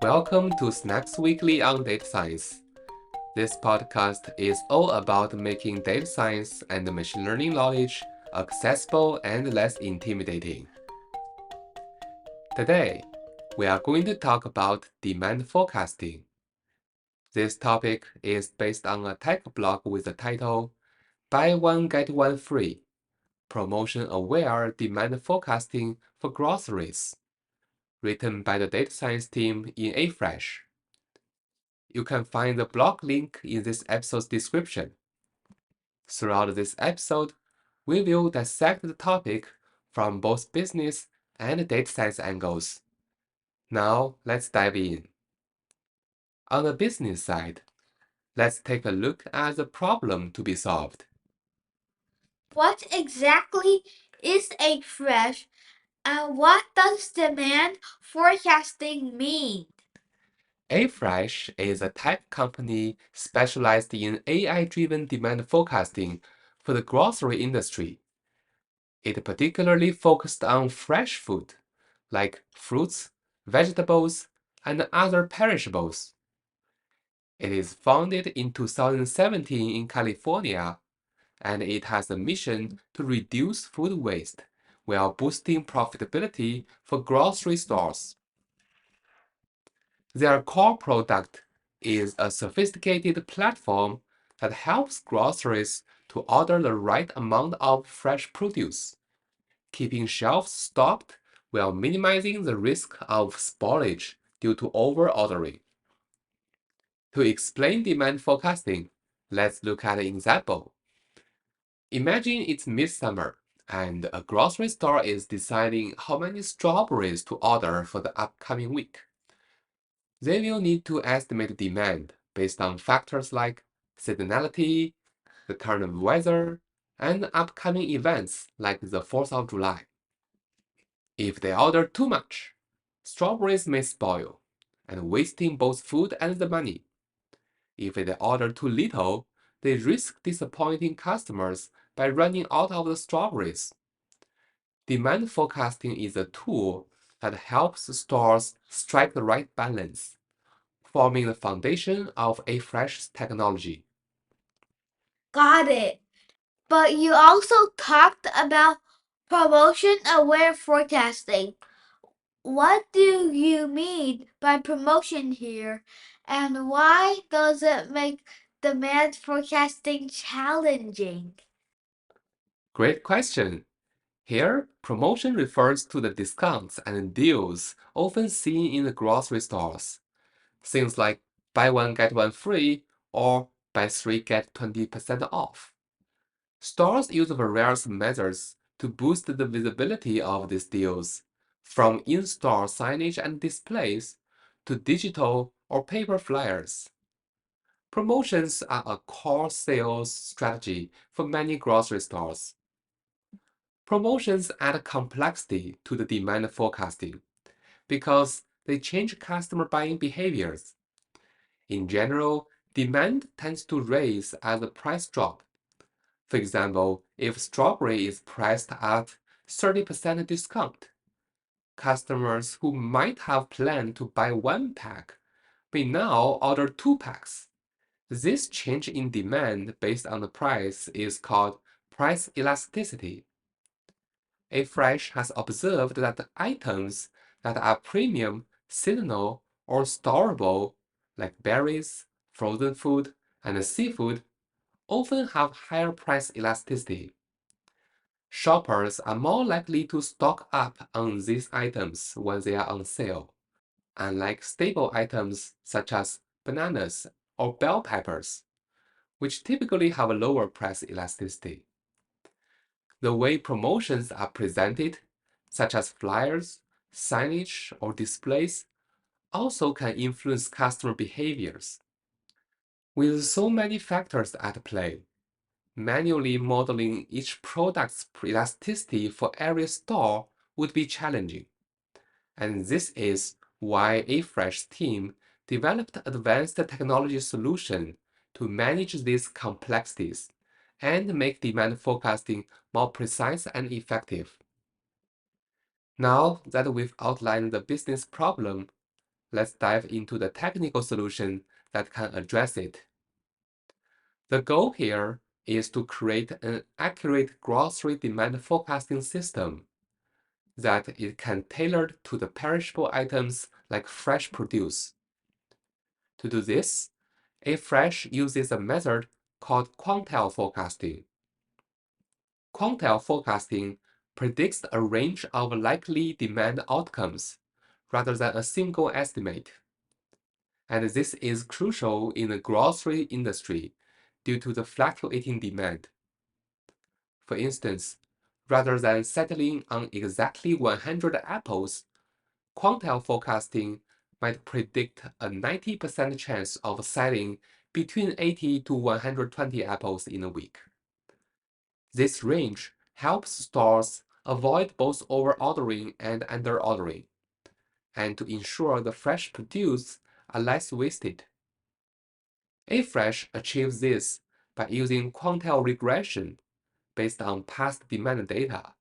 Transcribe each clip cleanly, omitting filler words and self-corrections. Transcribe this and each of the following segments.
Welcome to Snacks Weekly on Data Science. This podcast is all about making data science and machine learning knowledge accessible and less intimidating. Today, we are going to talk about demand forecasting. This topic is based on a tech blog with the title Buy One Get One Free Promotion Aware Demand Forecasting for Groceries, written by the data science team in AFresh. You can find the blog link in this episode's description. Throughout this episode, we will dissect the topic from both business and data science angles. Now, let's dive in. On the business side, let's take a look at the problem to be solved. What exactly is AFresh and what does demand forecasting mean? AFresh is a tech company specialized in AI-driven demand forecasting for the grocery industry. It particularly focused on fresh food, like fruits, vegetables, and other perishables. It is founded in 2017 in California, and it has a mission to reduce food waste while boosting profitability for grocery stores. Their core product is a sophisticated platform that helps groceries to order the right amount of fresh produce, keeping shelves stocked while minimizing the risk of spoilage due to over-ordering. To explain demand forecasting, let's look at an example. Imagine it's midsummer and a grocery store is deciding how many strawberries to order for the upcoming week. They will need to estimate demand based on factors like seasonality, the kind of weather, and upcoming events like the 4th of July. If they order too much, strawberries may spoil, and wasting both food and the money. If they order too little, they risk disappointing customers by running out of the strawberries. Demand forecasting is a tool that helps stores strike the right balance, forming the foundation of AFresh's technology. Got it. But you also talked about promotion aware forecasting. What do you mean by promotion here? And why does it make demand forecasting challenging? Great question. Here, promotion refers to the discounts and deals often seen in the grocery stores. Things like buy one get one free or buy three get 20% off. Stores use various methods to boost the visibility of these deals, from in-store signage and displays to digital or paper flyers. Promotions are a core sales strategy for many grocery stores. Promotions add complexity to the demand forecasting because they change customer buying behaviors. In general, demand tends to rise as the price drops. For example, if strawberry is priced at 30% discount, customers who might have planned to buy one pack may now order two packs. This change in demand based on the price is called price elasticity. AFresh has observed that items that are premium, seasonal, or storable, like berries, frozen food, and seafood, often have higher price elasticity. Shoppers are more likely to stock up on these items when they are on sale, unlike staple items such as bananas or bell peppers, which typically have a lower price elasticity. The way promotions are presented, such as flyers, signage, or displays, also can influence customer behaviors. With so many factors at play, manually modeling each product's elasticity for every store would be challenging. And this is why AFresh team developed advanced technology solution to manage these complexities and make demand forecasting more precise and effective. Now that we've outlined the business problem, let's dive into the technical solution that can address it. The goal here is to create an accurate grocery demand forecasting system that it can tailor to the perishable items like fresh produce. To do this, AFresh uses a method called quantile forecasting. Quantile forecasting predicts a range of likely demand outcomes rather than a single estimate. And this is crucial in the grocery industry due to the fluctuating demand. For instance, rather than settling on exactly 100 apples, quantile forecasting might predict a 90% chance of selling between 80 to 120 apples in a week. This range helps stores avoid both over-ordering and under-ordering, and to ensure the fresh produce are less wasted. AFresh achieves this by using quantile regression based on past demand data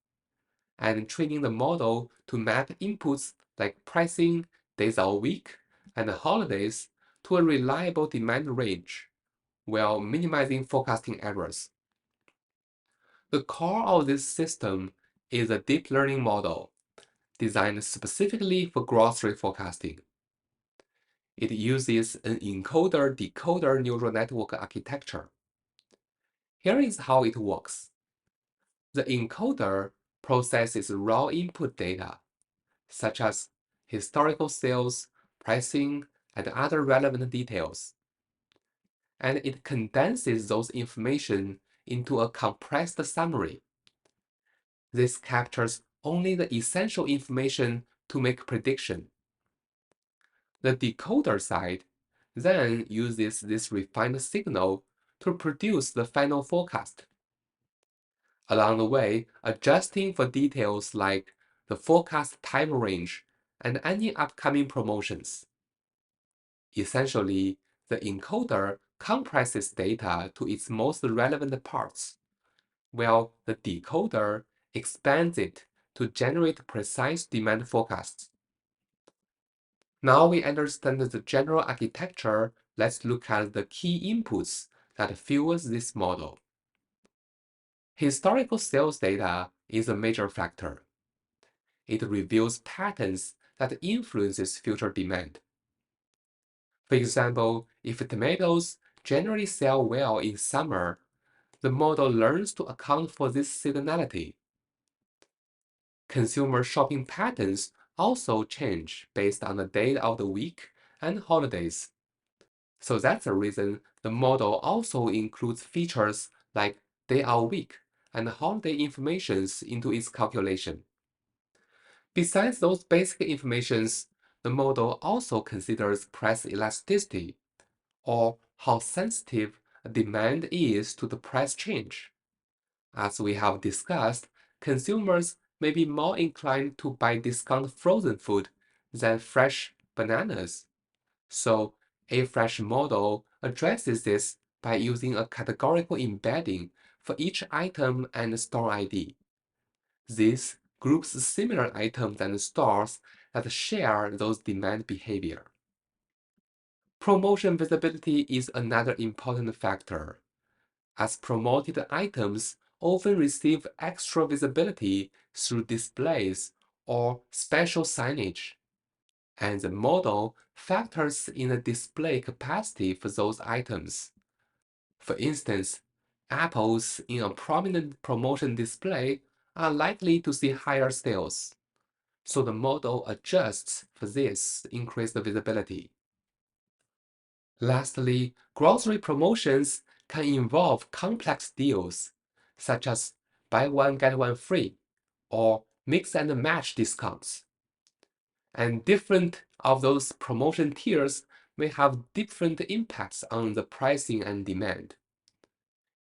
and training the model to map inputs like pricing, days of week, and holidays to a reliable demand range while minimizing forecasting errors. The core of this system is a deep learning model designed specifically for grocery forecasting. It uses an encoder-decoder neural network architecture. Here is how it works. The encoder processes raw input data, such as historical sales, pricing, and other relevant details, and it condenses those information into a compressed summary. This captures only the essential information to make prediction. The decoder side then uses this refined signal to produce the final forecast. Along the way, adjusting for details like the forecast time range and any upcoming promotions. Essentially, the encoder compresses data to its most relevant parts, while the decoder expands it to generate precise demand forecasts. Now we understand the general architecture, let's look at the key inputs that fuels this model. Historical sales data is a major factor. It reveals patterns that influences future demand. For example, if tomatoes generally sell well in summer, the model learns to account for this seasonality. Consumer shopping patterns also change based on the day of the week and holidays. So that's the reason the model also includes features like day of week and holiday informations into its calculation. Besides those basic informations, the model also considers price elasticity, or how sensitive a demand is to the price change. As we have discussed, consumers may be more inclined to buy discount frozen food than fresh bananas. So, a fresh model addresses this by using a categorical embedding for each item and store ID. This groups similar items and stores that share those demand behavior. Promotion visibility is another important factor, as promoted items often receive extra visibility through displays or special signage, and the model factors in the display capacity for those items. For instance, apples in a prominent promotion display are likely to see higher sales, so the model adjusts for this increased visibility. Lastly, grocery promotions can involve complex deals, such as buy one get one free or mix and match discounts. And different of those promotion tiers may have different impacts on the pricing and demand.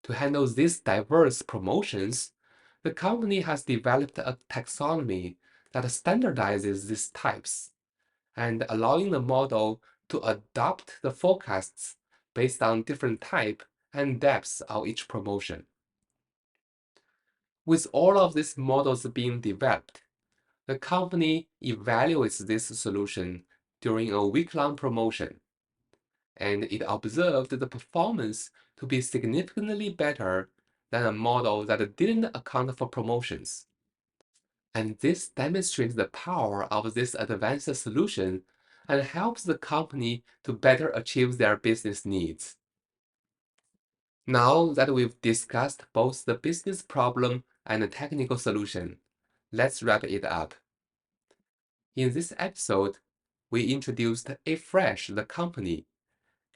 To handle these diverse promotions, the company has developed a taxonomy that standardizes these types and allowing the model to adopt the forecasts based on different type and depths of each promotion. With all of these models being developed, the company evaluates this solution during a week-long promotion, and it observed the performance to be significantly better than a model that didn't account for promotions. And this demonstrates the power of this advanced solution and helps the company to better achieve their business needs. Now that we've discussed both the business problem and the technical solution, let's wrap it up. In this episode, we introduced AFresh, the company,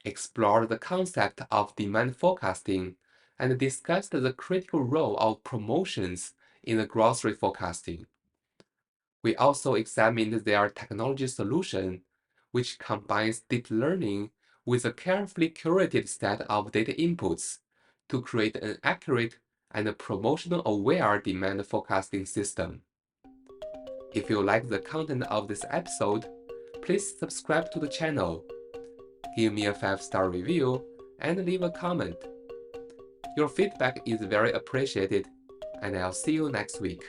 explored the concept of demand forecasting, and discussed the critical role of promotions in the grocery forecasting. We also examined their technology solution, which combines deep learning with a carefully curated set of data inputs to create an accurate and promotional-aware demand forecasting system. If you like the content of this episode, please subscribe to the channel, give me a 5-star review, and leave a comment. Your feedback is very appreciated, and I'll see you next week.